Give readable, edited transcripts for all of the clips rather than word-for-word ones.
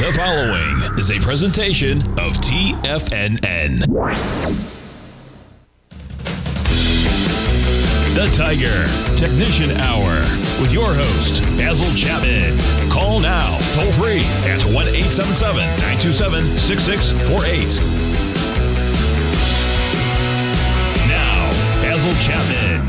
The following is a presentation of TFNN. The Tiger Technician Hour with your host, Basil Chapman. Call now, toll free at 1-877-927-6648. Now, Basil Chapman.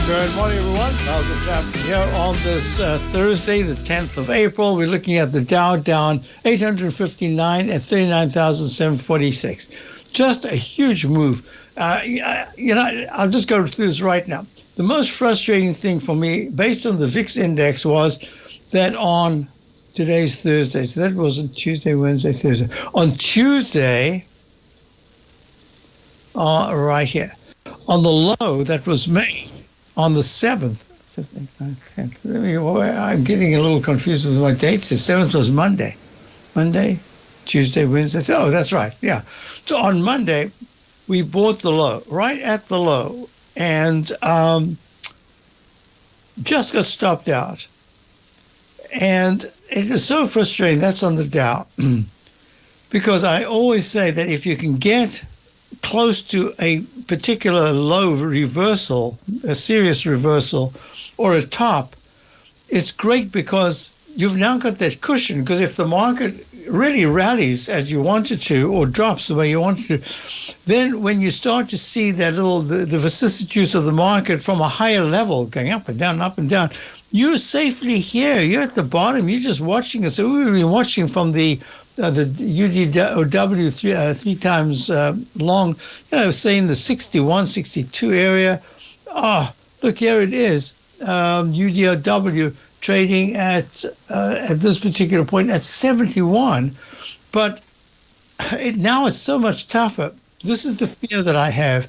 Good morning, everyone. Basil Chapman here on this Thursday, the 10th of April. We're looking at the Dow down 859 at 39,746. Just a huge move. I'll just go through this right now. The most frustrating thing for me, based on the VIX index, was that on today's Thursday, so that wasn't Tuesday, Wednesday, Thursday. On Tuesday, right here, on the low that was made on the 7th, I'm getting a little confused with my dates. The 7th was Monday, Tuesday, Wednesday. Oh, that's right. Yeah. So on Monday, we bought the low, right at the low, and just got stopped out. And it is so frustrating. That's on the Dow. Because I always say that if you can get close to a particular low reversal, a serious reversal, or a top, it's great because you've now got that cushion. Because if the market really rallies as you want it to, or drops the way you want it to, then when you start to see that the vicissitudes of the market from a higher level going up and down, you're safely here. You're at the bottom. You're just watching us. So we've been watching from the UDW three times long, say in the 61, 62 area. Oh, look, here it is. UDW trading at this particular point at 71. But now it's so much tougher. This is the fear that I have,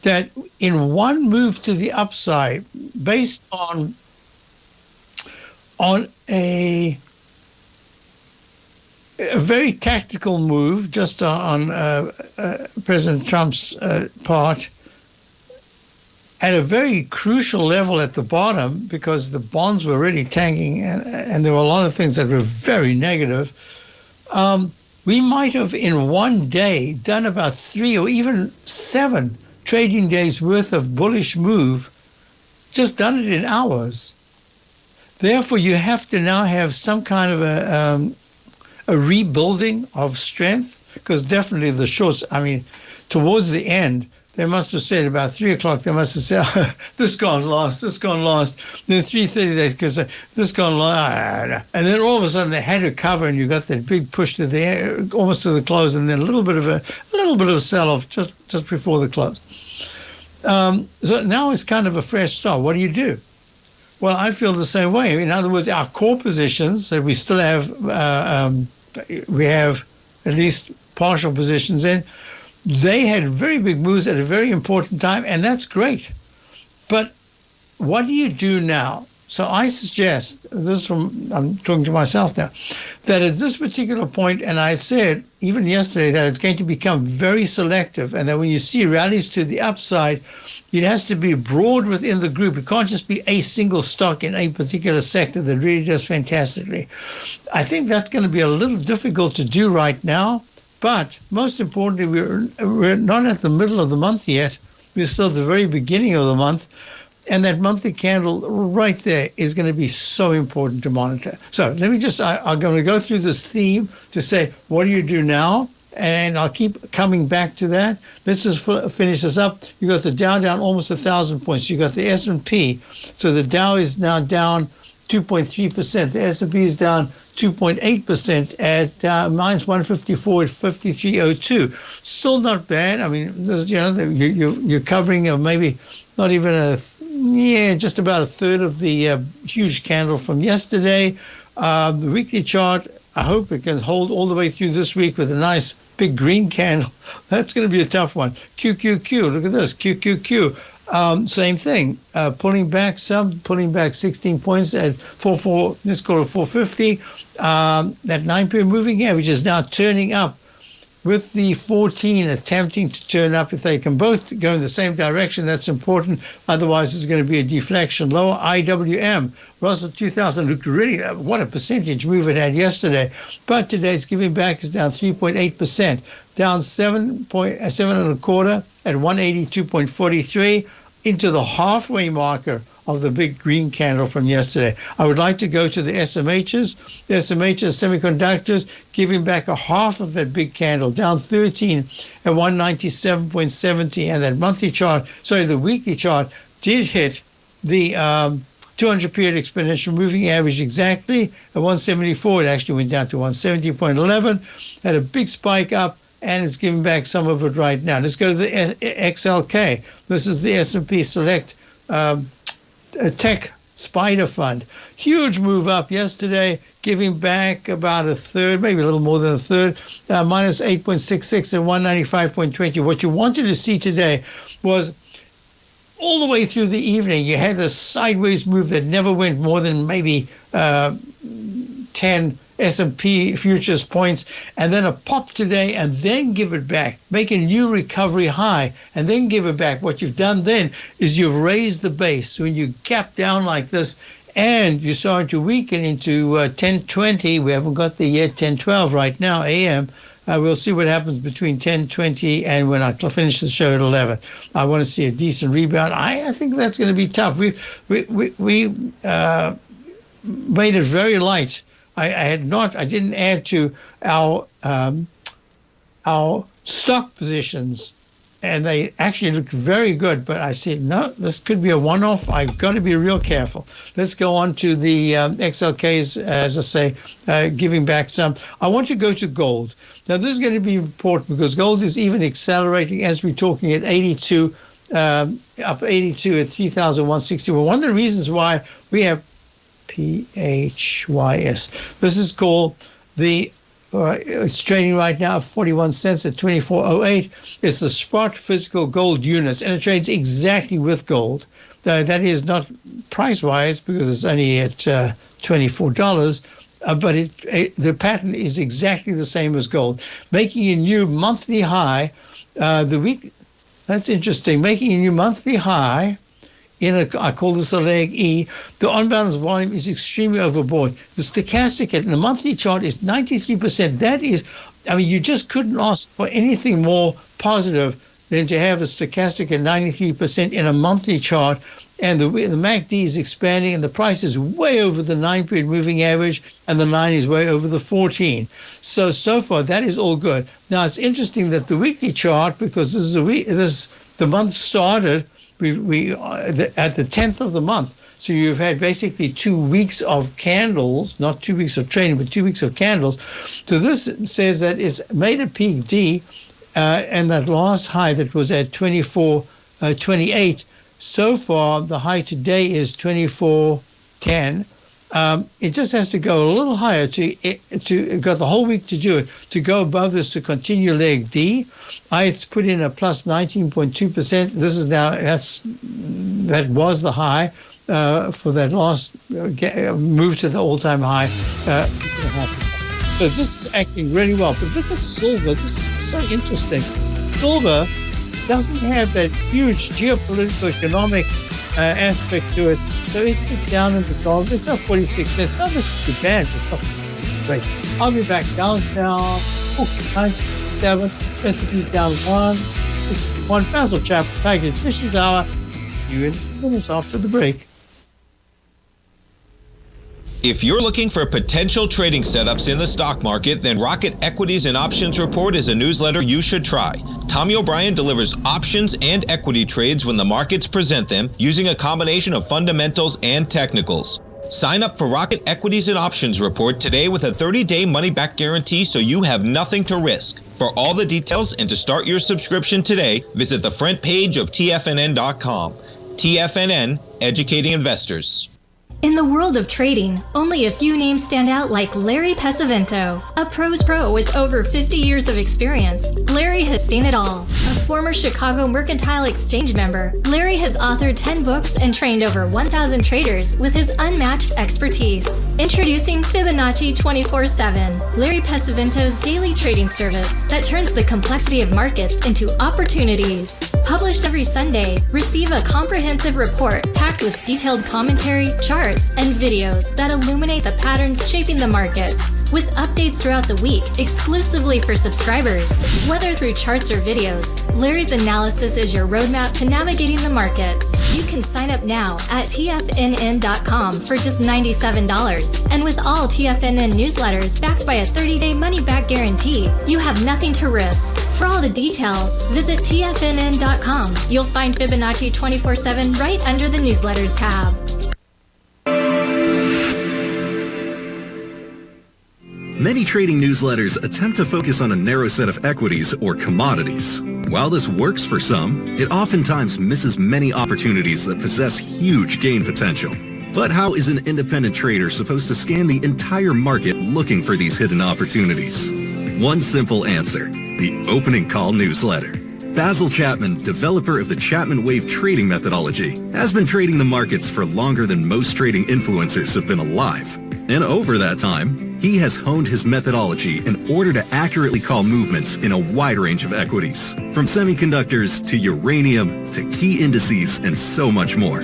that in one move to the upside, based on a very tactical move just on President Trump's part, at a very crucial level at the bottom, because the bonds were really tanking and there were a lot of things that were very negative, we might have in one day done about 3 or even 7 trading days worth of bullish move, just done it in hours. Therefore, you have to now have some kind of a rebuilding of strength, because definitely the shorts, towards the end, they must have said about 3 o'clock, they must have said, this gone last. Then 3:30, they could say, this gone last. And then all of a sudden they had to cover, and you got that big push to the air, almost to the close, and then a little bit of a sell-off just before the close. So now it's kind of a fresh start. What do you do? Well, I feel the same way. In other words, our core positions that we still have, we have at least partial positions in, they had very big moves at a very important time, and that's great. But what do you do now? So I suggest, I'm talking to myself now, that at this particular point, and I said even yesterday that it's going to become very selective, and that when you see rallies to the upside, it has to be broad within the group. It can't just be a single stock in a particular sector that really does fantastically. I think that's going to be a little difficult to do right now. But most importantly, we're not at the middle of the month yet. We're still at the very beginning of the month. And that monthly candle right there is going to be so important to monitor. So let me I'm going to go through this theme to say, what do you do now? And I'll keep coming back to that. Let's just finish this up. You got the Dow down almost 1,000 points. You got the S&P. So the Dow is now down 2.3%. The S&P is down 2.8% at minus 154 at 53.02. Still not bad. You're covering maybe not even just about a third of the huge candle from yesterday. The weekly chart, I hope it can hold all the way through this week with a nice big green candle. That's going to be a tough one. QQQ, look at this, QQQ. Same thing, pulling back 16 points at 4.4, let's call it 450. That 9-period moving average is now turning up with the 14 attempting to turn up. If they can both go in the same direction, that's important. Otherwise, there's going to be a deflection. Lower IWM, Russell 2000 looked really, what a percentage move it had yesterday. But today's giving back is down 3.8%, down 7.25 at 182.43 into the halfway marker of the big green candle from yesterday. I would like to go to the SMHs. The SMHs semiconductors giving back a half of that big candle, down 13 at 197.70. And that monthly chart, the weekly chart did hit the 200-period exponential moving average exactly at 174. It actually went down to 170.11, had a big spike up, and it's giving back some of it right now. Let's go to the XLK. This is the S&P Select Tech Spider Fund. Huge move up yesterday, giving back about a third, maybe a little more than a third, minus 8.66 and 195.20. What you wanted to see today was all the way through the evening, you had this sideways move that never went more than maybe 10 S&P futures points, and then a pop today, and then give it back, make a new recovery high, and then give it back. What you've done then is you've raised the base. So when you gap down like this, and you start to weaken into 1020, we haven't got there yet, 1012 right now, AM. We'll see what happens between 10:20 and when I finish the show at 11. I want to see a decent rebound. I think that's going to be tough. We made it very light. I didn't add to our stock positions, and they actually looked very good. But I said, no, this could be a one-off. I've got to be real careful. Let's go on to the XLKs, as I say, giving back some. I want to go to gold. Now, this is going to be important because gold is even accelerating as we're talking at 82, up 82 at 3,161. One of the reasons why we have PHYS. This is called it's trading right now at 41 cents at 24.08. It's the Sprott physical gold units, and it trades exactly with gold. That is not price-wise because it's only at $24, but the pattern is exactly the same as gold, making a new monthly high. That's interesting, making a new monthly high. I call this a leg E. The on-balance volume is extremely overbought. The stochastic in the monthly chart is 93%. That is, you just couldn't ask for anything more positive than to have a stochastic at 93% in a monthly chart. And the MACD is expanding, and the price is way over the 9-period moving average, and the 9 is way over the 14. So far, that is all good. Now, it's interesting that the weekly chart, because the month started at the 10th of the month. So you've had basically 2 weeks of candles, not 2 weeks of trading, but 2 weeks of candles. So this says that it's made a peak D, and that last high that was at 24.28. So far, the high today is 24.10. It just has to go a little higher to got the whole week to do it, to go above this, to continue leg D. It's put in a plus 19.2%. This is now, that was the high for that last move to the all-time high. So this is acting really well. But look at silver. This is so interesting. Silver doesn't have that huge geopolitical economic aspect to it. So it's down in the dollar. It's up 46. It's not too bad. It's not great. I'll be back downtown. 97. S&P's down 1. Basil Chapman, Tiger Fishes Hour. See you in minutes after the break. If you're looking for potential trading setups in the stock market, then Rocket Equities and Options Report is a newsletter you should try. Tommy O'Brien delivers options and equity trades when the markets present them, using a combination of fundamentals and technicals. Sign up for Rocket Equities and Options Report today with a 30-day money-back guarantee, so you have nothing to risk. For all the details and to start your subscription today, visit the front page of TFNN.com. TFNN, educating investors. In the world of trading, only a few names stand out like Larry Pesavento. A pro's pro with over 50 years of experience, Larry has seen it all. A former Chicago Mercantile Exchange member, Larry has authored 10 books and trained over 1,000 traders with his unmatched expertise. Introducing Fibonacci 24/7, Larry Pesavento's daily trading service that turns the complexity of markets into opportunities. Published every Sunday, receive a comprehensive report packed with detailed commentary, charts, and videos that illuminate the patterns shaping the markets, with updates throughout the week exclusively for subscribers. Whether through charts or videos, Larry's analysis is your roadmap to navigating the markets. You can sign up now at TFNN.com for just $97. And with all TFNN newsletters backed by a 30-day money-back guarantee, you have nothing to risk. For all the details, visit TFNN.com. You'll find Fibonacci 24/7 right under the newsletters tab. Many trading newsletters attempt to focus on a narrow set of equities or commodities. While this works for some, it oftentimes misses many opportunities that possess huge gain potential. But how is an independent trader supposed to scan the entire market looking for these hidden opportunities? One simple answer: the opening call newsletter. Basil Chapman, developer of the Chapman Wave trading methodology, has been trading the markets for longer than most trading influencers have been alive. And over that time, he has honed his methodology in order to accurately call movements in a wide range of equities, from semiconductors to uranium to key indices and so much more.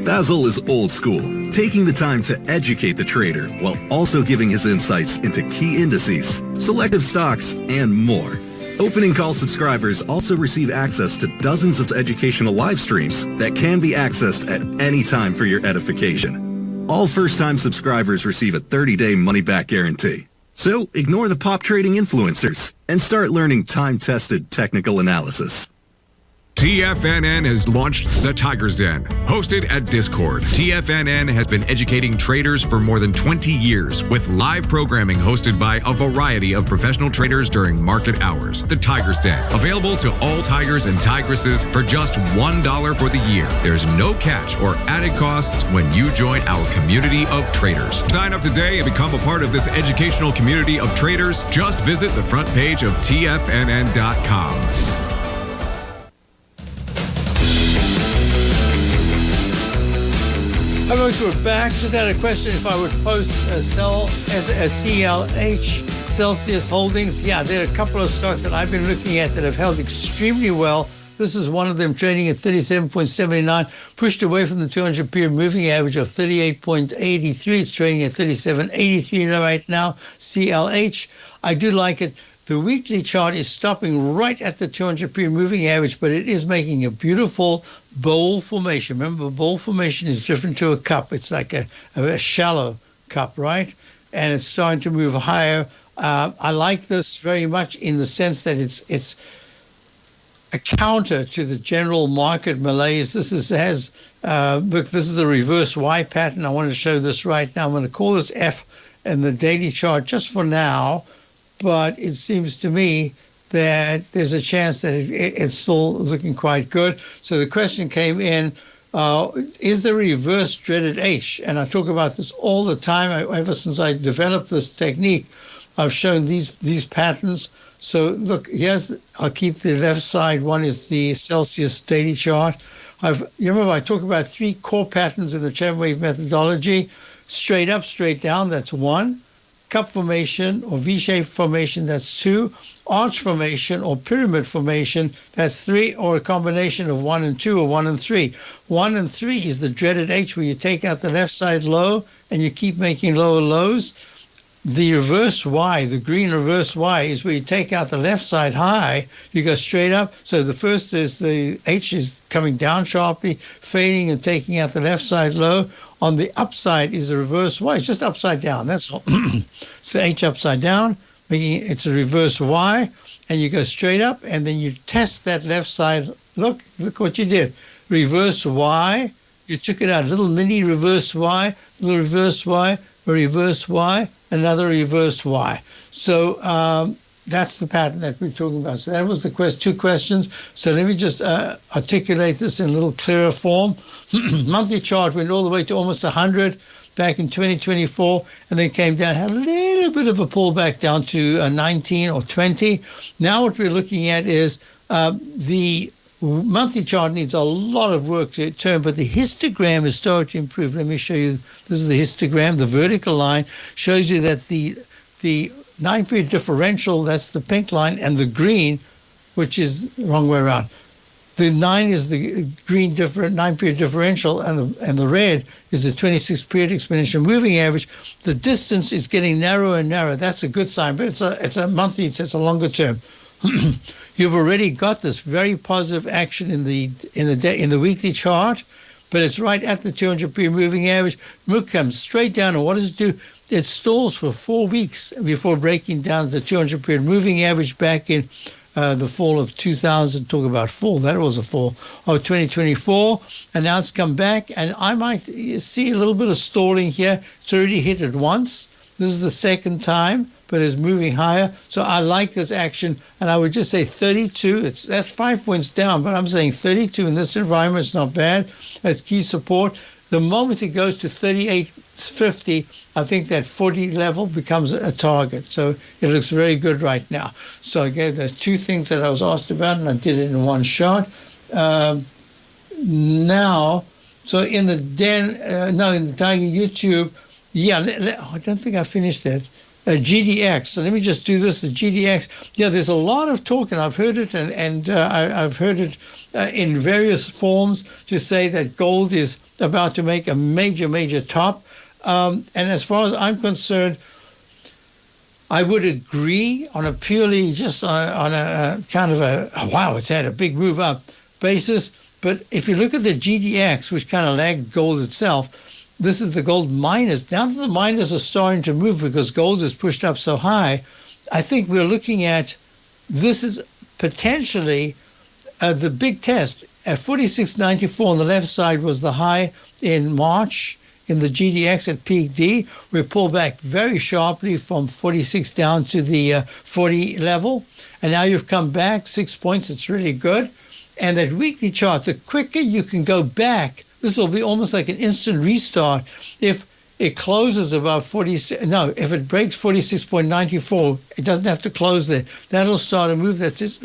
Basil is old school, taking the time to educate the trader while also giving his insights into key indices, selective stocks, and more. Opening call subscribers also receive access to dozens of educational live streams that can be accessed at any time for your edification. All first-time subscribers receive a 30-day money-back guarantee. So ignore the pop trading influencers and start learning time-tested technical analysis. TFNN has launched The Tiger's Den. Hosted at Discord, TFNN has been educating traders for more than 20 years with live programming hosted by a variety of professional traders during market hours. The Tiger's Den, available to all tigers and tigresses for just $1 for the year. There's no catch or added costs when you join our community of traders. Sign up today and become a part of this educational community of traders. Just visit the front page of TFNN.com. Hi folks, we're back. Just had a question if I would post a sell as a CLH, Celsius Holdings. Yeah, there are a couple of stocks that I've been looking at that have held extremely well. This is one of them, trading at 37.79, pushed away from the 200-period moving average of 38.83. It's trading at 37.83 right now, CLH. I do like it. The weekly chart is stopping right at the 200-period moving average, but it is making a beautiful bowl formation. Remember, a bowl formation is different to a cup. It's like a shallow cup, right? And it's starting to move higher. I like this very much in the sense that it's a counter to the general market malaise. Look, this is the reverse Y pattern. I want to show this right now. I'm going to call this F in the daily chart just for now. But it seems to me that there's a chance that it's still looking quite good. So the question came in, is the reverse dreaded H? And I talk about this all the time. Ever since I developed this technique, I've shown these patterns. So look, I'll keep the left side. One is the Celsius daily chart. You remember I talk about 3 core patterns in the Chapman Wave methodology. Straight up, straight down, that's 1. Cup formation or V-shaped formation, that's 2. Arch formation or pyramid formation, that's 3, or a combination of 1 and 2 or 1 and 3. 1 and 3 is the dreaded H, where you take out the left side low and you keep making lower lows. The reverse Y, the green reverse Y, is where you take out the left side high, you go straight up. So the first is the H is coming down sharply, fading and taking out the left side low. On the upside is the reverse Y. It's just upside down, that's all. So H upside down, making it's a reverse Y, and you go straight up, and then you test that left side. Look what you did. Reverse Y, you took it out, little mini reverse Y, little reverse Y, a reverse Y, another reverse Y. So that's the pattern that we're talking about. So that was the two questions. So let me just articulate this in a little clearer form. Monthly chart went all the way to almost 100 back in 2024, and then came down, had a little bit of a pullback down to 19 or 20. Now what we're looking at is the monthly chart needs a lot of work to turn, but the histogram is starting to improve. Let me show you. This is the histogram. The vertical line shows you that the 9-period differential, that's the pink line, and the green, which is the wrong way around. The 9 is the green 9-period differential, and the red is the 26-period exponential moving average. The distance is getting narrower and narrower. That's a good sign, but it's a monthly, it's a longer term. You've already got this very positive action in the weekly chart, but it's right at the 200-period moving average. Look, comes straight down, and what does it do? It stalls for 4 weeks before breaking down the 200-period moving average back in the fall of 2000. Talk about fall. That was a fall of 2024. And now it's come back, and I might see a little bit of stalling here. It's already hit it once. This is the second time, but it's moving higher. So I like this action, and I would just say 32. That's 5 points down, but I'm saying 32 in this environment is not bad. That's key support. The moment it goes to 38.50, I think that 40 level becomes a target. So it looks very good right now. So I gave those two things that I was asked about, and I did it in one shot. Now, so in the in the Tiger YouTube, I don't think I finished that. GDX. So let me just do this. The GDX. Yeah, there's a lot of talk, and I've heard it, and I've heard it in various forms to say that gold is about to make a major top. And as far as I'm concerned, I would agree on a purely just on a kind of wow, it's had a big move up basis. But if you look at the GDX, which kind of lagged gold itself, this is the gold miners. Now that the miners are starting to move because gold is pushed up so high, I think we're looking at, this is potentially the big test. At 46.94 on the left side was the high in March in the GDX at peak D. We pulled back very sharply from 46 down to the 40 level. And now you've come back 6 points. It's really good. And that weekly chart, the quicker you can go back, this will be almost like an instant restart if it closes above if it breaks 46.94, it doesn't have to close there. That'll start a move that says,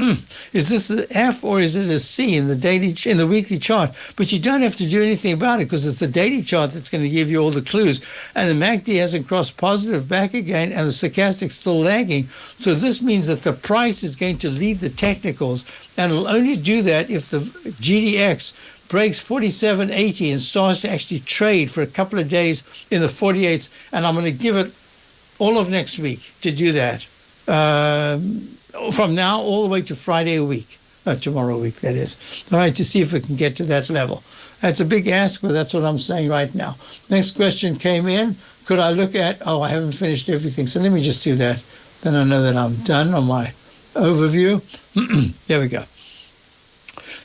is this an F or is it a C in the weekly chart? But you don't have to do anything about it because it's the daily chart that's going to give you all the clues. And the MACD hasn't crossed positive back again, and the stochastic's still lagging. So this means that the price is going to lead the technicals, and it'll only do that if the GDX breaks 47.80 and starts to actually trade for a couple of days in the 48s, and I'm going to give it all of next week to do that. From now all the way to Friday a week, tomorrow week, that is. All right, to see if we can get to that level. That's a big ask, but that's what I'm saying right now. Next question came in. Could I look at, I haven't finished everything, so let me just do that. Then I know that I'm done on my overview. There we go.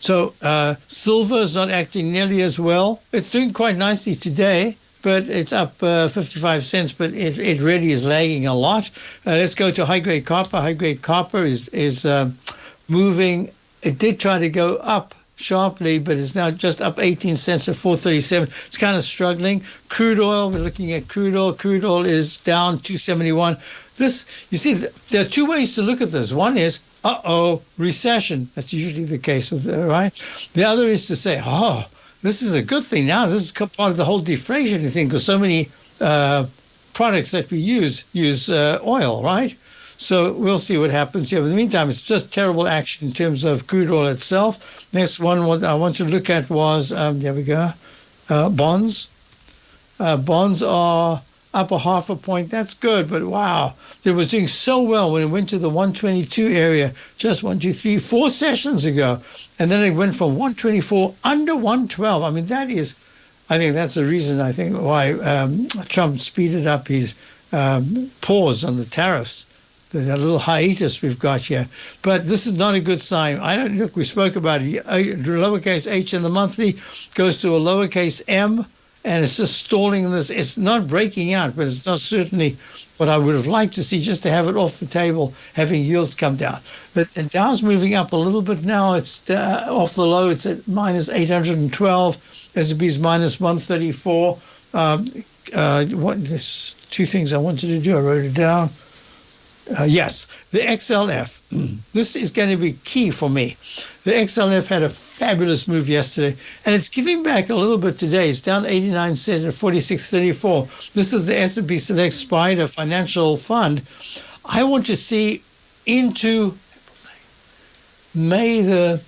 So silver is not acting nearly as well. It's doing quite nicely today, but it's up 55 cents, but it really is lagging a lot. Let's go to high-grade copper. High-grade copper is moving. It did try to go up sharply, but it's now just up 18 cents at 437. It's kind of struggling. Crude oil, we're looking at crude oil. Crude oil is down 271. This, you see, there are two ways to look at this. One is, recession. That's usually the case with it, right? The other is to say, this is a good thing now. This is part of the whole deflation thing because so many products that we use oil, right? So we'll see what happens here. In the meantime, it's just terrible action in terms of crude oil itself. Next one what I want to look at was, there we go, bonds. Bonds are up a half a point. That's good, but wow, it was doing so well when it went to the 122 area just 4 sessions ago. And then it went from 124 under 112. I mean, I think that's the reason why Trump speeded up his pause on the tariffs, the little hiatus we've got here. But this is not a good sign. Look, we spoke about it. Lowercase h in the monthly goes to a lowercase m, and it's just stalling this. It's not breaking out, but it's not certainly what I would have liked to see, just to have it off the table, having yields come down. But and Dow's moving up a little bit now. It's off the low. It's at minus 812. S&P's minus 134. There's two things I wanted to do. I wrote it down. Yes, the XLF. This is going to be key for me. The XLF had a fabulous move yesterday, and it's giving back a little bit today. It's down 89 cents at 46.34. This is the S&P Select Spider Financial Fund. I want to see into May let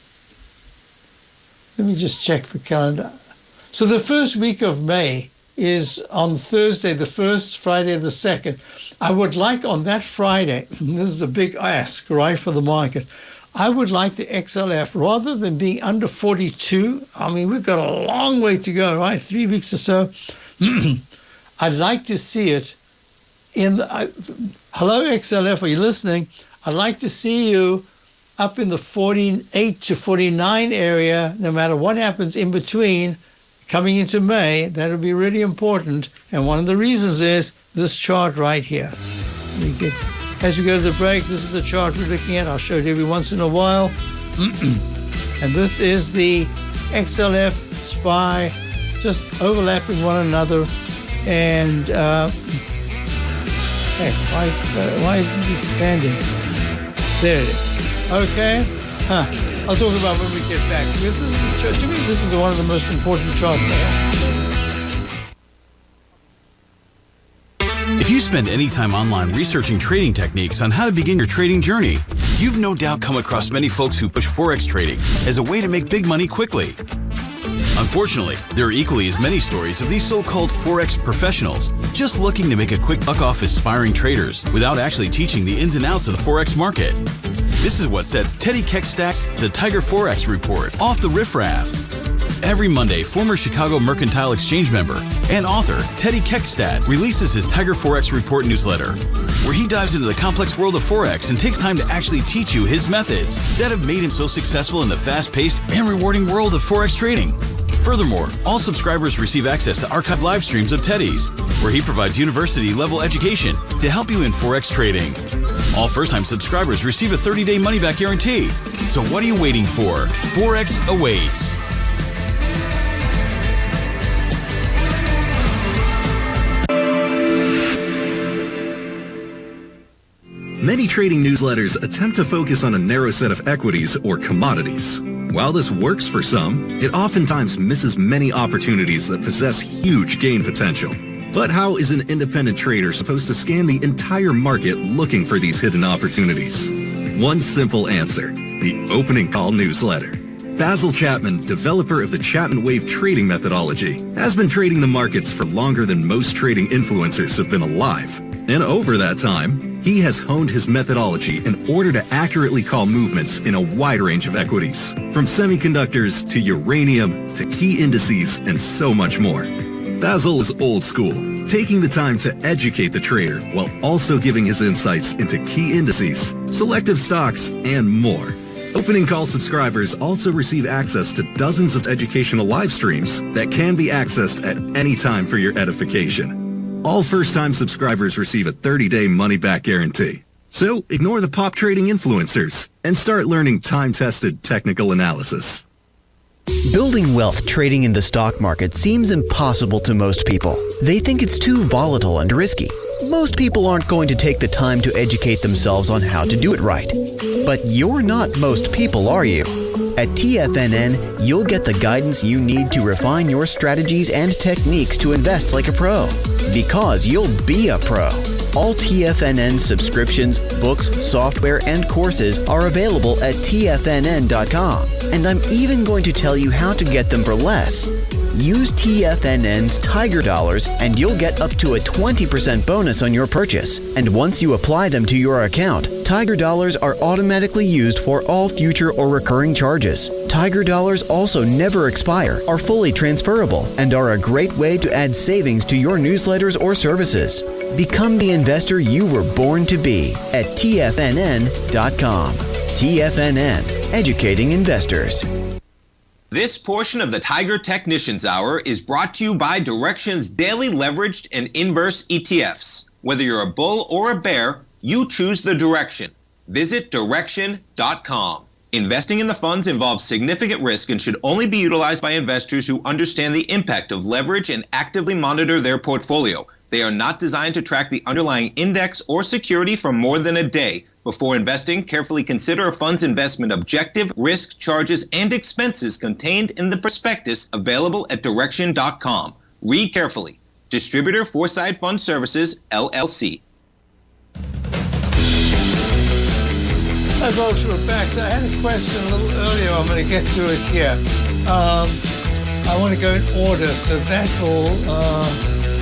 me just check the calendar. So the first week of May is on Thursday the 1st, Friday the 2nd. I would like on that Friday, this is a big ask, right, for the market, I would like the XLF, rather than being under 42, I mean, we've got a long way to go, right, 3 weeks or so. I'd like to see it in the, hello XLF, are you listening? I'd like to see you up in the 48 to 49 area, no matter what happens in between, coming into May. That'll be really important. And one of the reasons is this chart right here. As we go to the break, this is the chart we're looking at. I'll show it every once in a while. And this is the XLF SPY, just overlapping one another. And hey, why isn't it expanding? There it is. Okay. I'll talk about when we get back. This is to me, this is one of the most important charts I have. If you spend any time online researching trading techniques on how to begin your trading journey, you've no doubt come across many folks who push Forex trading as a way to make big money quickly. Unfortunately, there are equally as many stories of these so-called Forex professionals just looking to make a quick buck off aspiring traders without actually teaching the ins and outs of the Forex market. This is what sets Teddy Keckstad's The Tiger Forex Report off the riffraff. Every Monday, former Chicago Mercantile Exchange member and author Teddy Keckstad releases his Tiger Forex Report newsletter, where he dives into the complex world of Forex and takes time to actually teach you his methods that have made him so successful in the fast-paced and rewarding world of Forex trading. Furthermore, all subscribers receive access to archived live streams of Teddy's, where he provides university-level education to help you in Forex trading. All first-time subscribers receive a 30-day money-back guarantee. So what are you waiting for? Forex awaits. Many trading newsletters attempt to focus on a narrow set of equities or commodities. While this works for some, it oftentimes misses many opportunities that possess huge gain potential. But how is an independent trader supposed to scan the entire market looking for these hidden opportunities? One simple answer: the opening call newsletter. Basil Chapman, developer of the Chapman Wave trading methodology, has been trading the markets for longer than most trading influencers have been alive. And over that time, he has honed his methodology in order to accurately call movements in a wide range of equities, from semiconductors to uranium to key indices and so much more. Basil is old school, taking the time to educate the trader while also giving his insights into key indices, selective stocks, and more. Opening call subscribers also receive access to dozens of educational live streams that can be accessed at any time for your edification. All first-time subscribers receive a 30-day money-back guarantee. So ignore the pop trading influencers and start learning time-tested technical analysis. Building wealth trading in the stock market seems impossible to most people. They think it's too volatile and risky. Most people aren't going to take the time to educate themselves on how to do it right. But you're not most people, are you? At TFNN, you'll get the guidance you need to refine your strategies and techniques to invest like a pro. Because you'll be a pro. All TFNN subscriptions, books, software, and courses are available at TFNN.com. And I'm even going to tell you how to get them for less. Use TFNN's Tiger Dollars and you'll get up to a 20% bonus on your purchase. And once you apply them to your account, Tiger Dollars are automatically used for all future or recurring charges. Tiger Dollars also never expire, are fully transferable, and are a great way to add savings to your newsletters or services. Become the investor you were born to be at TFNN.com. TFNN, educating investors. This portion of the Tiger Technicians Hour is brought to you by Direxion's daily leveraged and inverse ETFs. Whether you're a bull or a bear, you choose the direction. Visit Direxion.com. Investing in the funds involves significant risk and should only be utilized by investors who understand the impact of leverage and actively monitor their portfolio. They are not designed to track the underlying index or security for more than a day. Before investing, carefully consider a fund's investment objective, risk, charges, and expenses contained in the prospectus available at Direxion.com. Read carefully. Distributor Foreside Fund Services, LLC. As folks, we're back. So I had a question a little earlier. I'm going to get to it here. I want to go in order, so that will...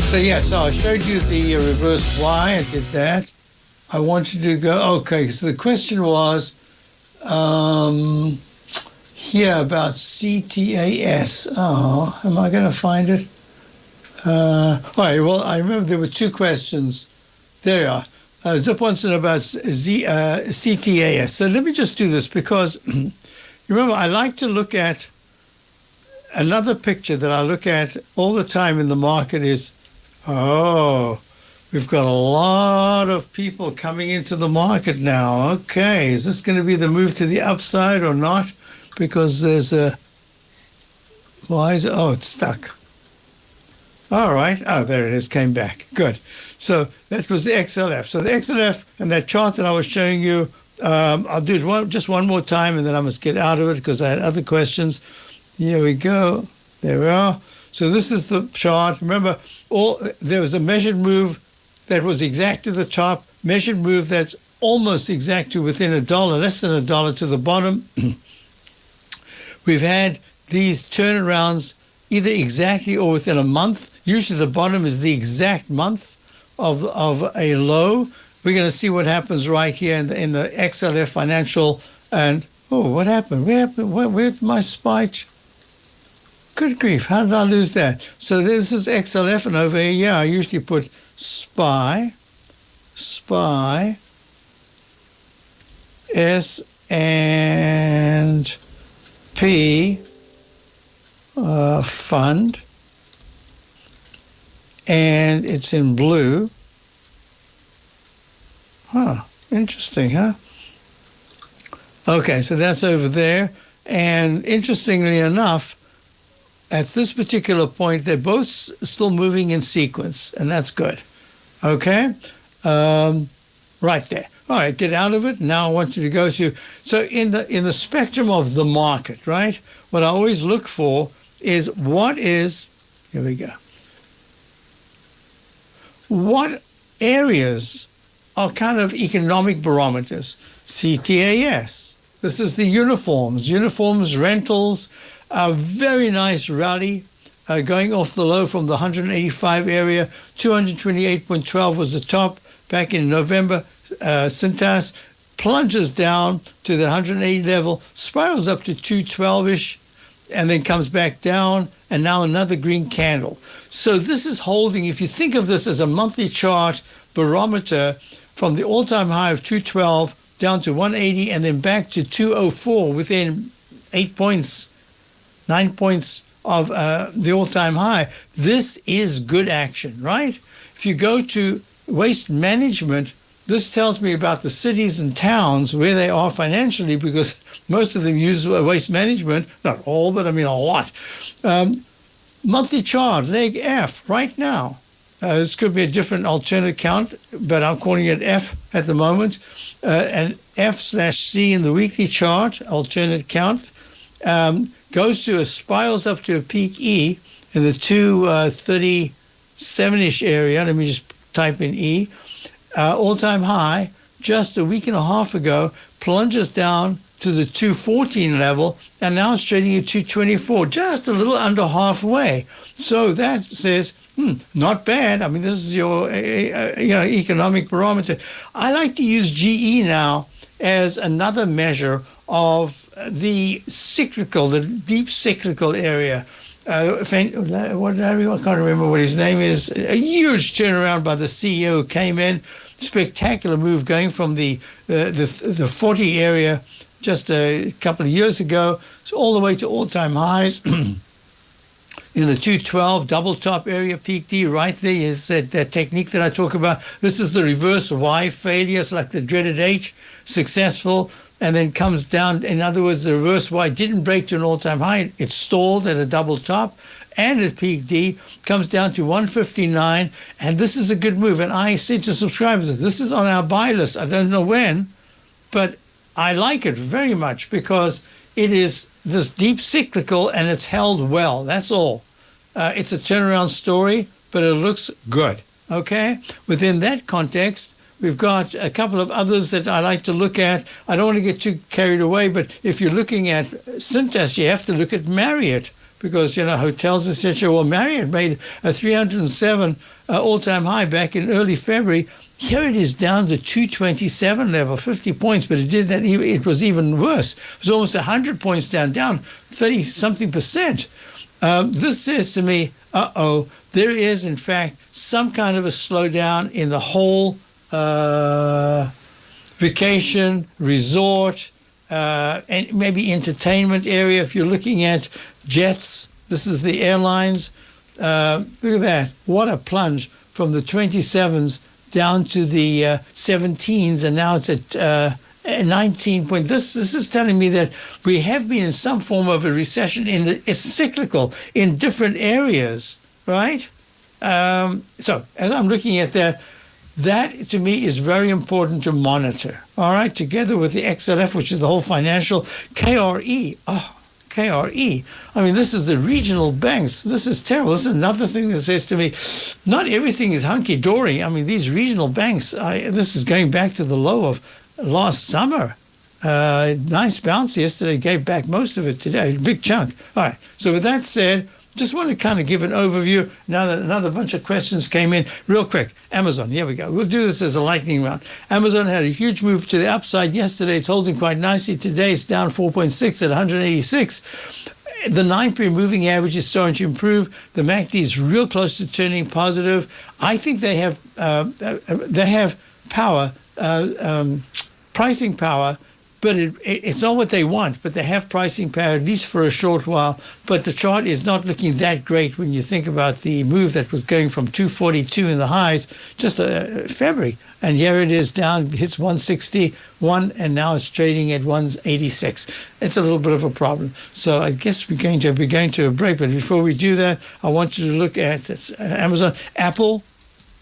So I showed you the reverse Y. I did that. I wanted to go... Okay, so the question was here about CTAS. Oh, am I going to find it? All right, well, I remember there were two questions. There you are. Zip wants to know about CTAS. So let me just do this because, you remember, I like to look at another picture that I look at all the time in the market is, we've got a lot of people coming into the market now. Okay, is this going to be the move to the upside or not? Because there's a, why is it? Oh, it's stuck. All right. Oh, there it is. Came back. Good. So that was the XLF. So the XLF and that chart that I was showing you, I'll do it just one more time and then I must get out of it because I had other questions. Here we go. There we are. So this is the chart. Remember, there was a measured move that was exact to the top, measured move that's almost exact to within $1, less than $1 to the bottom. We've had these turnarounds either exactly or within a month. Usually the bottom is the exact month of a low. We're going to see what happens right here in the XLF financial. And, what happened? Where's my spike? Good grief, how did I lose that? So this is XLF, and over here, I usually put SPY, S and P, fund, and it's in blue. Interesting, huh? Okay, so that's over there. And interestingly enough, at this particular point, they're both still moving in sequence, and that's good. Okay? Right there. All right, get out of it. Now I want you to go to... So in the spectrum of the market, right, what I always look for is what is... Here we go. What areas are kind of economic barometers? CTAS. This is the uniforms, rentals, a very nice rally going off the low from the 185 area. 228.12 was the top back in November. Cintas plunges down to the 180 level, spirals up to 212-ish, and then comes back down, and now another green candle. So this is holding, if you think of this as a monthly chart barometer, from the all-time high of 212 down to 180 and then back to 204 within 9 points of the all-time high. This is good action, right? If you go to waste management, this tells me about the cities and towns, where they are financially, because most of them use waste management. Not all, but I mean a lot. Monthly chart, leg F, right now. This could be a different alternate count, but I'm calling it F at the moment. And F/C in the weekly chart, alternate count, goes to spirals up to a peak E in the 237-ish area. Let me just type in E. All-time high, just a week and a half ago, plunges down to the 214 level, and now it's trading at 224, just a little under halfway. So that says, not bad. I mean, this is your economic barometer. I like to use GE now as another measure of the cyclical, the deep cyclical area. I can't remember what his name is. A huge turnaround by the CEO who came in. Spectacular move going from the 40 area just a couple of years ago. So all the way to all-time highs. In the 212 double top area, peak D, right there is that technique that I talk about. This is the reverse Y failure. It's like the dreaded H, successful, and then comes down. In other words, the reverse Y didn't break to an all-time high. It stalled at a double top. And at peak D, comes down to 159. And this is a good move. And I said to subscribers, this is on our buy list. I don't know when, but I like it very much because it is this deep cyclical and it's held well. That's all. It's a turnaround story, but it looks good. Okay? Within that context, we've got a couple of others that I like to look at. I don't want to get too carried away, but if you're looking at Cintas, you have to look at Marriott because, hotels, etc. Well, Marriott made a 307 all-time high back in early February. Here it is down to 227 level, 50 points, but it did that. It was even worse. It was almost 100 points down 30-something%. This says to me, there is, in fact, some kind of a slowdown in the whole vacation, resort, and maybe entertainment area. If you're looking at jets, this is the airlines. Look at that. What a plunge from the 27s down to the 17s, and now it's at 19 point. This is telling me that we have been in some form of a recession. It's cyclical in different areas, right? So as I'm looking at that to me is very important to monitor. All right, together with the XLF, which is the whole financial KRE. KRE. I mean, this is the regional banks. This is terrible. This is another thing that says to me, not everything is hunky-dory. I mean, these regional banks, this is going back to the low of last summer. Nice bounce yesterday, gave back most of it today, big chunk. All right, so with that said, just want to kind of give an overview. Now that another bunch of questions came in, real quick. Amazon, here we go. We'll do this as a lightning round. Amazon had a huge move to the upside yesterday. It's holding quite nicely. Today it's down 4.6 at 186. The 9-period moving average is starting to improve. The MACD is real close to turning positive. I think they have power, pricing power, but it's not what they want, but they have pricing power, at least for a short while. But the chart is not looking that great when you think about the move that was going from 242 in the highs just February. And here it is down, hits 161, and now it's trading at 186. It's a little bit of a problem. So I guess we're going to be going to a break. But before we do that, I want you to look at Amazon. Apple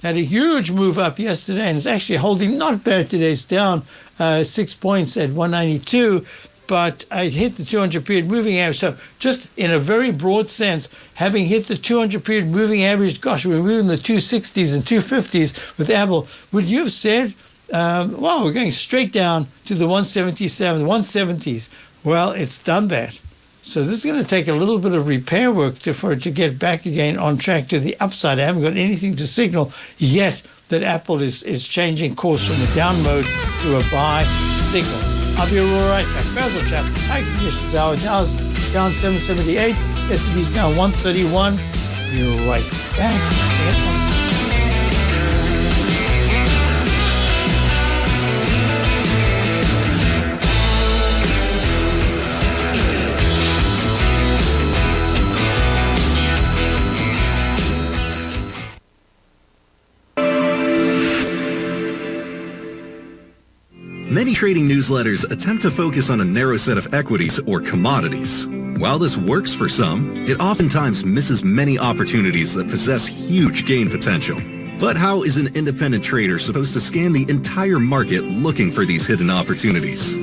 had a huge move up yesterday, and it's actually holding not bad today. It's down 6 points at 192, but I hit the 200-period moving average. So just in a very broad sense, having hit the 200-period moving average, gosh, we're moving the 260s and 250s with Apple. Would you have said, well, we're going straight down to the 177, 170s? Well, it's done that. So this is going to take a little bit of repair work for it to get back again on track to the upside. I haven't got anything to signal yet that Apple is changing course from a down mode to a buy signal. I'll be right back. Basil Chapman, High Conditions Hour. Dow's down 778. S&P's down 131. Be right back. Many trading newsletters attempt to focus on a narrow set of equities or commodities. While this works for some, it oftentimes misses many opportunities that possess huge gain potential. But how is an independent trader supposed to scan the entire market looking for these hidden opportunities?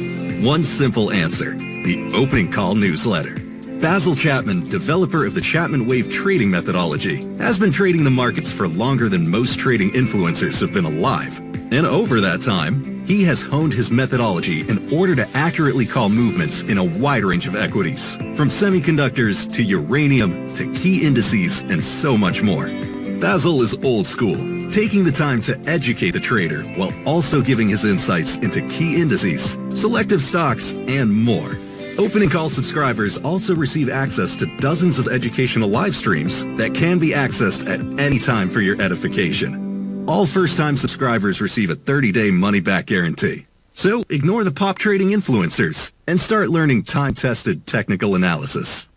One simple answer: the Opening Call newsletter. Basil Chapman, developer of the Chapman Wave trading methodology, has been trading the markets for longer than most trading influencers have been alive. And over that time, he has honed his methodology in order to accurately call movements in a wide range of equities, from semiconductors to uranium to key indices and so much more. Basil is old school, taking the time to educate the trader while also giving his insights into key indices, selective stocks, and more. Opening Call subscribers also receive access to dozens of educational live streams that can be accessed at any time for your edification. All first-time subscribers receive a 30-day money-back guarantee. So ignore the pop trading influencers and start learning time-tested technical analysis.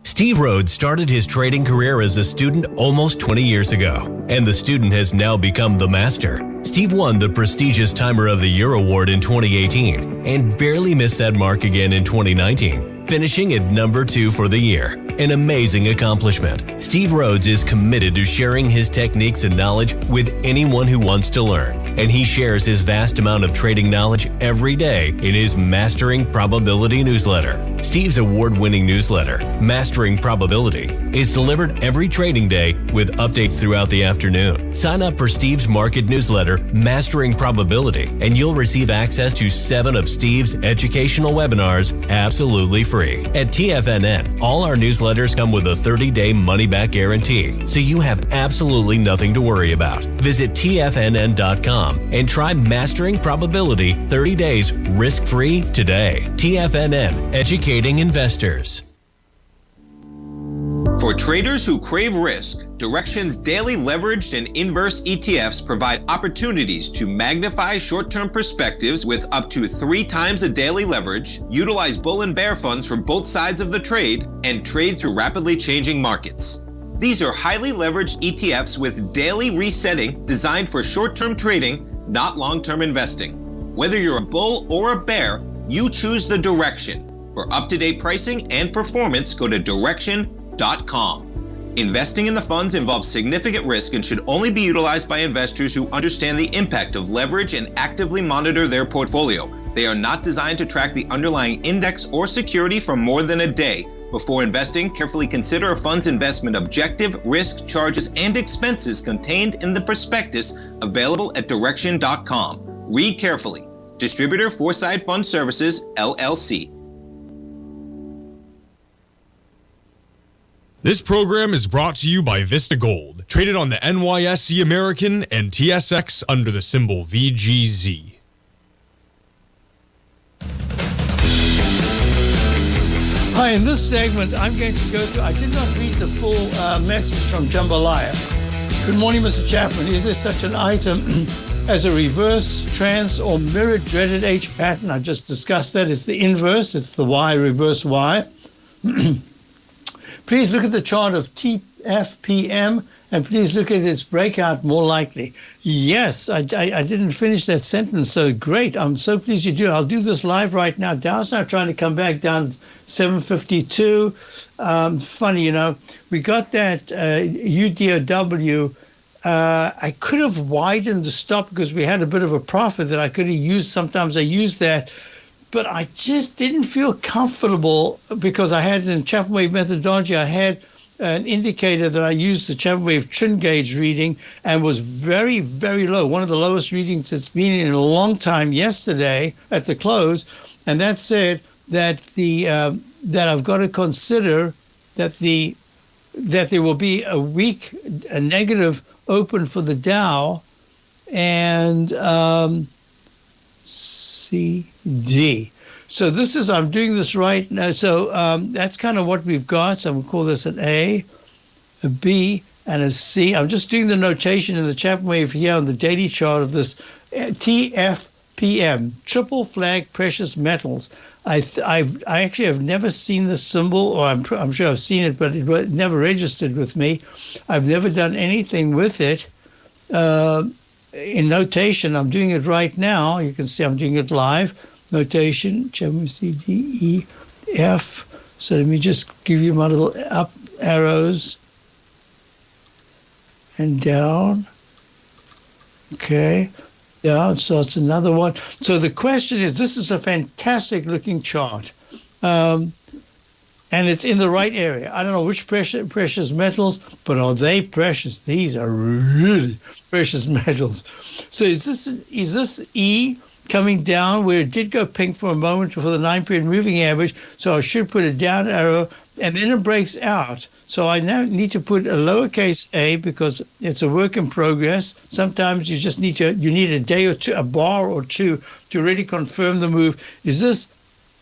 Steve Rhodes started his trading career as a student almost 20 years ago, and the student has now become the master. Steve won the prestigious Timer of the Year award in 2018 and barely missed that mark again in 2019, finishing at number 2 for the year. An amazing accomplishment. Steve Rhodes is committed to sharing his techniques and knowledge with anyone who wants to learn, and he shares his vast amount of trading knowledge every day in his Mastering Probability newsletter. Steve's award-winning newsletter, Mastering Probability, is delivered every trading day with updates throughout the afternoon. Sign up for Steve's market newsletter, Mastering Probability, and you'll receive access to 7 of Steve's educational webinars absolutely free. At TFNN, all our newsletters come with a 30-day money-back guarantee, so you have absolutely nothing to worry about. Visit TFNN.com and try Mastering Probability 30 days risk-free today. TFNN, educating investors. For traders who crave risk, Direxion's daily leveraged and inverse ETFs provide opportunities to magnify short-term perspectives with up to 3 times a daily leverage, utilize bull and bear funds from both sides of the trade, and trade through rapidly changing markets. These are highly leveraged ETFs with daily resetting designed for short-term trading, not long-term investing. Whether you're a bull or a bear, you choose the Direction. For up-to-date pricing and performance, go to Direction.com. Investing in the funds involves significant risk and should only be utilized by investors who understand the impact of leverage and actively monitor their portfolio. They are not designed to track the underlying index or security for more than a day. Before investing, carefully consider a fund's investment objective, risk, charges, and expenses contained in the prospectus available at Direction.com. Read carefully. Distributor Foreside Fund Services, LLC. This program is brought to you by Vista Gold, traded on the NYSE American and TSX under the symbol VGZ. Hi, in this segment, I'm going to go through, I did not read the full message from Jambalaya. Good morning, Mr. Chapman. Is there such an item as a reverse, trans, or mirror dreaded H pattern? I just discussed that. It's the inverse. It's the Y, reverse Y. Please look at the chart of TFPM, and please look at its breakout more likely. Yes, I didn't finish that sentence, so great. I'm so pleased you do. I'll do this live right now. Dow's now trying to come back down 752. Funny, you know, we got that UDOW. I could have widened the stop because we had a bit of a profit that I could have used. Sometimes I use that. But I just didn't feel comfortable because I had in Chapman wave methodology, I had an indicator that I used, the Chapman wave trend gauge reading, and was very, very low. One of the lowest readings it's been in a long time yesterday at the close. And that said that that I've got to consider that there will be a negative open for the Dow and CD. So this is, I'm doing this right now. So that's kind of what we've got. So I'm going to call this an A, a B, and a C. I'm just doing the notation in the Chapman wave here on the daily chart of this TFPM, triple flag precious metals. I actually have never seen this symbol, or I'm sure I've seen it, but it never registered with me. I've never done anything with it. In notation, I'm doing it right now. You can see I'm doing it live. Notation, C, D, E, F. So let me just give you my little up arrows and down. Okay, down. So it's another one. So the question is, this is a fantastic looking chart. And it's in the right area. I don't know which precious metals, but are they precious? These are really precious metals. So is this E coming down where it did go pink for a moment for the 9-period moving average? So I should put a down arrow, and then it breaks out. So I now need to put a lowercase a because it's a work in progress. Sometimes you just need a day or two, a bar or two to really confirm the move. Is this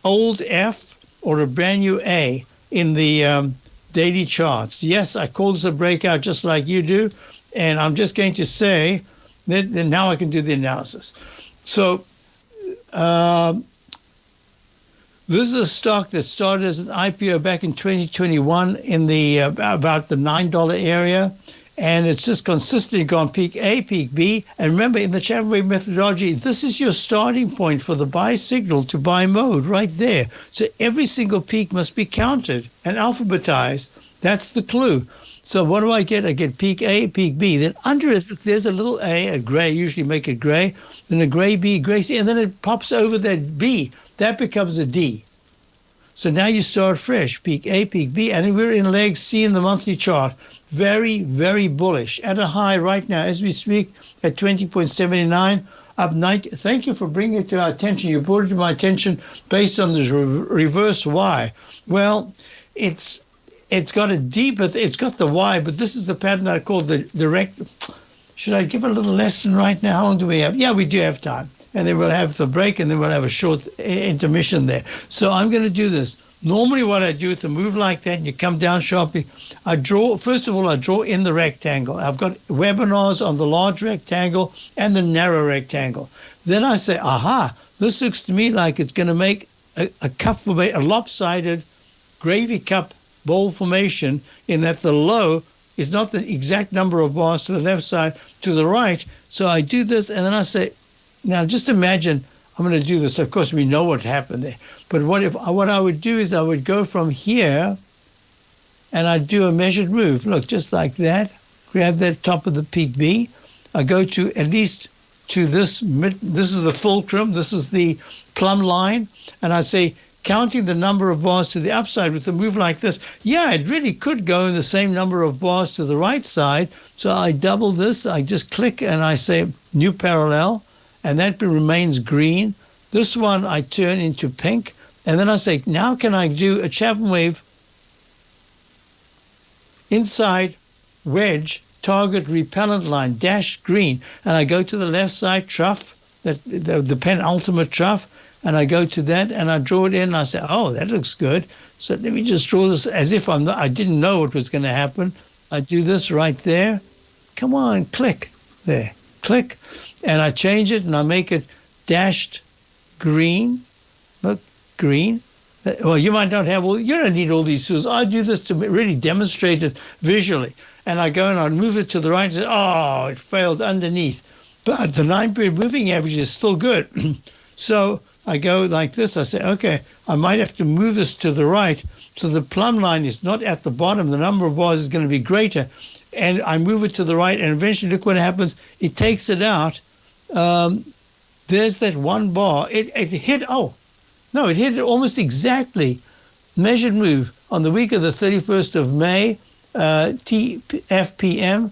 old F or a brand new A in the daily charts? Yes, I call this a breakout just like you do. And I'm just going to say that now I can do the analysis. So This is a stock that started as an IPO back in 2021 in the about the $9 area, and it's just consistently gone peak A, peak B. And remember, in the Chapman Wave methodology, this is your starting point for the buy signal to buy mode right there. So every single peak must be counted and alphabetized. That's the clue. So what do I get? I get peak A, peak B. Then under it, there's a little A gray, usually make it gray, then a gray B, gray C, and then it pops over that B. That becomes a D. So now you start fresh, peak A, peak B, and we're in leg C in the monthly chart. Very, very bullish. At a high right now, as we speak, at 20.79, up 90. Thank you for bringing it to our attention. You brought it to my attention based on this reverse Y. Well, it's got a D, but it's got the Y, but this is the pattern that I call the direct. Should I give a little lesson right now? How long do we have? Yeah, we do have time. And then we'll have the break, and then we'll have a short intermission there. So I'm going to do this. Normally what I do is to move like that, and you come down sharply. First of all, I draw in the rectangle. I've got webinars on the large rectangle and the narrow rectangle. Then I say, aha, this looks to me like it's going to make a cup, a lopsided gravy cup bowl formation, in that the low is not the exact number of bars to the left side, to the right. So I do this, and then I say, now, just imagine I'm going to do this. Of course, we know what happened there. But what I would do is I would go from here, and I'd do a measured move. Look, just like that. Grab that top of the peak B. I go to at least to this. This is the fulcrum. This is the plumb line. And I say, counting the number of bars to the upside with a move like this, yeah, it really could go in the same number of bars to the right side. So I double this. I just click, and I say new parallel. And that remains green. This one I turn into pink. And then I say, now can I do a Chapman Wave inside wedge target repellent line, dash green. And I go to the left side trough, the penultimate trough, and I go to that and I draw it in. And I say, oh, that looks good. So let me just draw this as if I didn't know what was going to happen. I do this right there. Come on, click there, click. And I change it, and I make it dashed green. Look, green. Well, you might not have you don't need all these tools. I do this to really demonstrate it visually. And I go and I move it to the right and say, oh, it failed underneath. But the 9-period moving average is still good. So I go like this. I say, okay, I might have to move this to the right. So the plumb line is not at the bottom. The number of bars is going to be greater. And I move it to the right, and eventually look what happens. It takes it out. There's that one bar. It hit it almost exactly. Measured move on the week of the 31st of May, TFPM,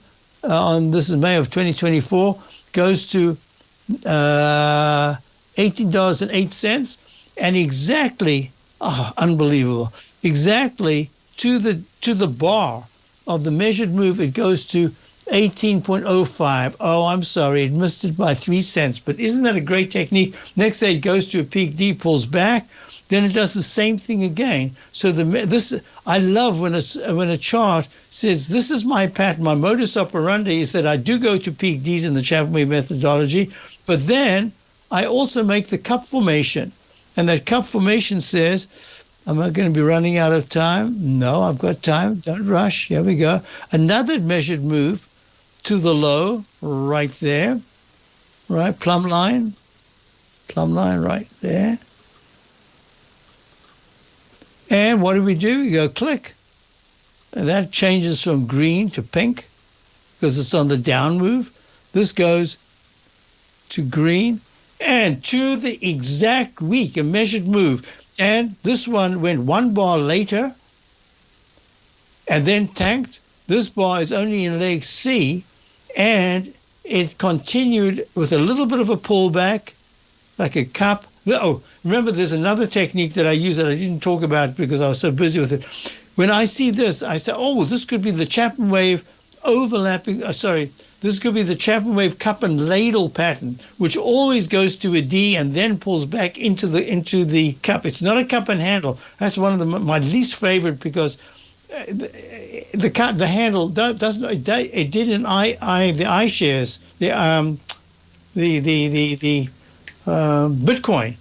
this is May of 2024, goes to $18.08, and exactly, unbelievable, exactly to the bar of the measured move, it goes to 18.05. Oh, I'm sorry, it missed it by 3 cents. But isn't that a great technique? Next day it goes to a peak D, pulls back, then it does the same thing again. So I love when a chart says, this is my pattern, my modus operandi is that I do go to peak Ds in the Chapman Wave methodology, but then I also make the cup formation. And that cup formation says, am I going to be running out of time? No, I've got time. Don't rush. Here we go. Another measured move to the low right there. Right, plumb line right there. And what do? We go click. And that changes from green to pink because it's on the down move. This goes to green and to the exact week, a measured move. And this one went 1 bar later and then tanked. This bar is only in leg C, and it continued with a little bit of a pullback, like a cup. Oh, remember, there's another technique that I use that I didn't talk about because I was so busy with it. When I see this, I say, oh, this could be the Chapman Wave overlapping, this could be the Chapman Wave cup and ladle pattern, which always goes to a D and then pulls back into the cup. It's not a cup and handle. That's one of my least favorite because the handle doesn't. It did in the iShares. Bitcoin.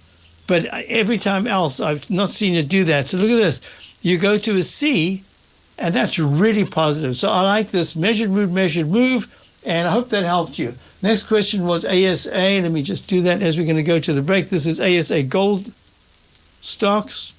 But every time else, I've not seen it do that. So look at this. You go to a C, and that's really positive. So I like this measured move, and I hope that helped you. Next question was ASA. Let me just do that as we're going to go to the break. This is ASA Gold stocks.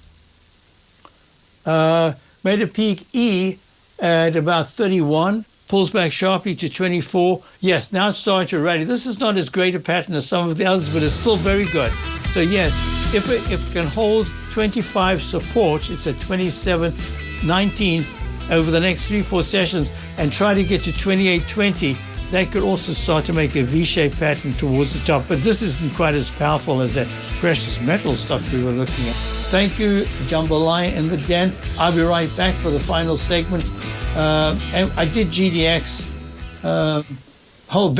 Made a peak E at about 31, pulls back sharply to 24. Yes, now it's starting to rally. This is not as great a pattern as some of the others, but it's still very good. So yes, if it can hold 25 support, it's at 27.19 over the next 3-4 sessions, and try to get to 28.20, that could also start to make a V-shaped pattern towards the top. But this isn't quite as powerful as that precious metal stock we were looking at. Thank you, Jambalaya in the Den. I'll be right back for the final segment. And I did GDX. Hold.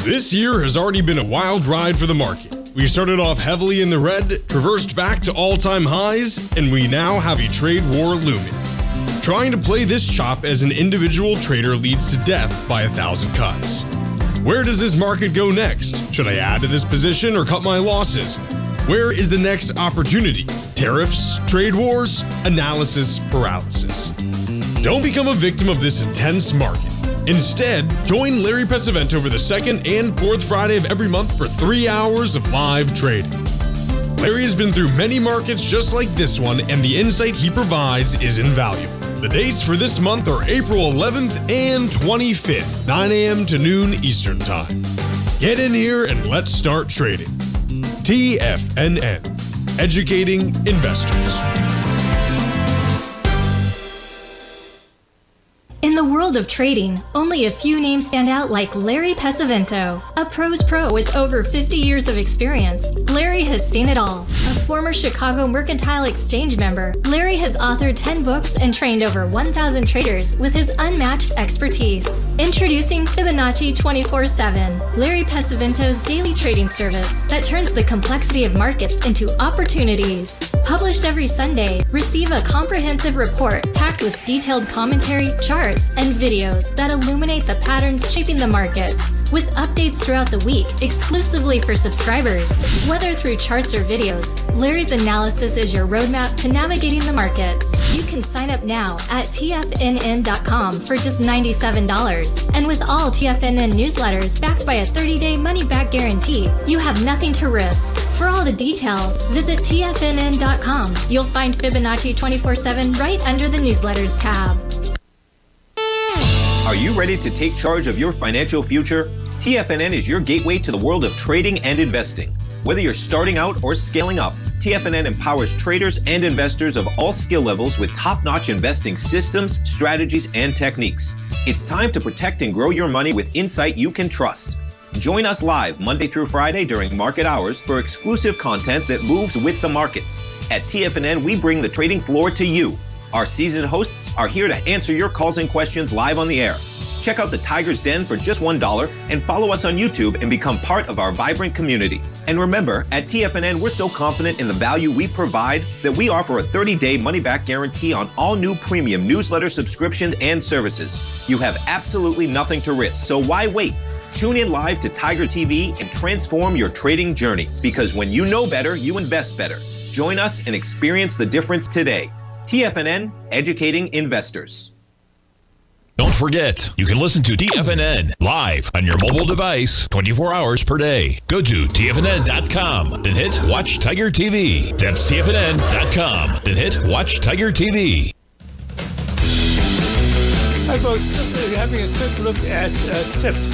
This year has already been a wild ride for the market. We started off heavily in the red, traversed back to all-time highs, and we now have a trade war looming. Trying to play this chop as an individual trader leads to death by 1,000 cuts. Where does this market go next? Should I add to this position or cut my losses? Where is the next opportunity? Tariffs? Trade wars? Analysis paralysis. Don't become a victim of this intense market. Instead, join Larry Pesavento over the second and fourth Friday of every month for 3 hours of live trading. Larry has been through many markets just like this one, and the insight he provides is invaluable. The dates for this month are April 11th and 25th, 9 a.m. to noon Eastern Time. Get in here and let's start trading. TFNN, educating investors. In the world of trading, only a few names stand out like Larry Pesavento. A pro's pro with over 50 years of experience, Larry has seen it all. A former Chicago Mercantile Exchange member, Larry has authored 10 books and trained over 1,000 traders with his unmatched expertise. Introducing Fibonacci 24/7, Larry Pesavento's daily trading service that turns the complexity of markets into opportunities. Published every Sunday, receive a comprehensive report packed with detailed commentary, charts, and videos that illuminate the patterns shaping the markets, with updates throughout the week exclusively for subscribers. Whether through charts or videos, Larry's analysis is your roadmap to navigating the markets. You can sign up now at TFNN.com for just $97. And with all TFNN newsletters backed by a 30-day money-back guarantee, you have nothing to risk. For all the details, visit TFNN.com. You'll find Fibonacci 24/7 right under the newsletters tab. Are you ready to take charge of your financial future? TFNN is your gateway to the world of trading and investing. Whether you're starting out or scaling up, TFNN empowers traders and investors of all skill levels with top-notch investing systems, strategies, and techniques. It's time to protect and grow your money with insight you can trust. Join us live Monday through Friday during market hours for exclusive content that moves with the markets. At TFNN, we bring the trading floor to you. Our seasoned hosts are here to answer your calls and questions live on the air. Check out the Tiger's Den for just $1 and follow us on YouTube and become part of our vibrant community. And remember, at TFNN, we're so confident in the value we provide that we offer a 30-day money-back guarantee on all new premium newsletter subscriptions and services. You have absolutely nothing to risk, so why wait? Tune in live to Tiger TV and transform your trading journey, because when you know better, you invest better. Join us and experience the difference today. TFNN, educating investors. Don't forget, you can listen to TFNN live on your mobile device 24 hours per day. Go to TFNN.com, then hit Watch Tiger TV. That's TFNN.com, then hit Watch Tiger TV. Hi folks, just having a quick look at TIPS.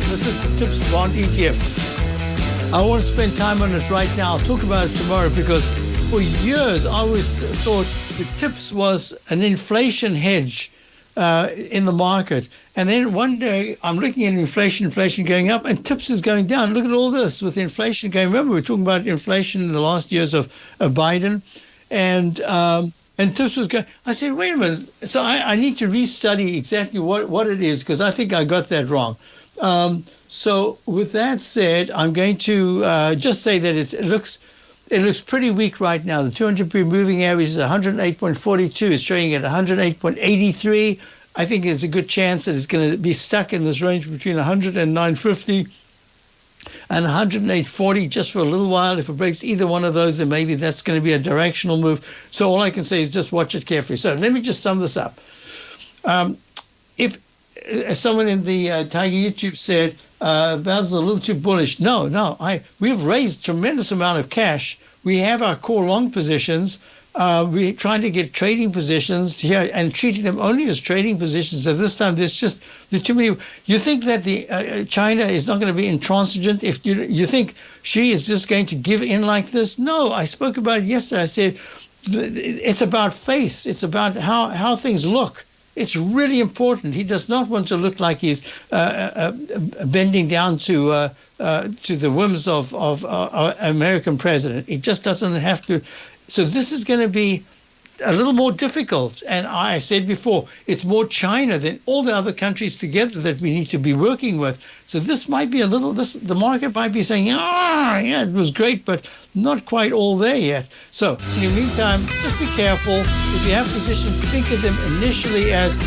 This is the TIPS Bond ETF. I want to spend time on it right now. I'll talk about it tomorrow because for years I always thought the TIPS was an inflation hedge in the market. And then one day I'm looking at inflation going up, and TIPS is going down. Look at all this with inflation going. Remember, we were talking about inflation in the last years of Biden, and TIPS was going. I said, wait a minute. So I need to restudy exactly what it is, because I think I got that wrong. So with that said, I'm going to just say that it looks pretty weak right now. The 200 period moving average is 108.42. It's trading at 108.83. I think there's a good chance that it's going to be stuck in this range between 109.50 and 108.40 just for a little while. If it breaks either one of those, then maybe that's going to be a directional move. So all I can say is just watch it carefully. So let me just sum this up. If someone in the Tiger YouTube said, Basil, a little too bullish. No. We've raised tremendous amount of cash. We have our core long positions. We're trying to get trading positions here and treating them only as trading positions. So this time there's too many. You think that China is not going to be intransigent? If you think she is just going to give in like this? No, I spoke about it yesterday. I said it's about face. It's about how things look. It's really important. He does not want to look like he's bending down to the whims of our American president. He just doesn't have to. So this is going to be a little more difficult. And I said before, it's more China than all the other countries together that we need to be working with. So this might be the market might be saying, yeah, it was great, but not quite all there yet. So in the meantime, just be careful. If you have positions, think of them initially as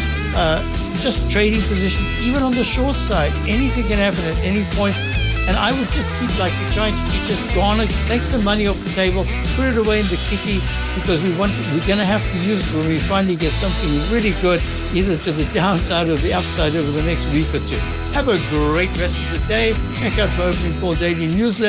just trading positions, even on the short side. Anything can happen at any point. And I would just keep like you're trying to do, just garner, take some money off the table, put it away in the kitty, because we're going to have to use it when we finally get something really good, either to the downside or the upside over the next week or two. Have a great rest of the day. Check out my Opening Call Daily Newsletter.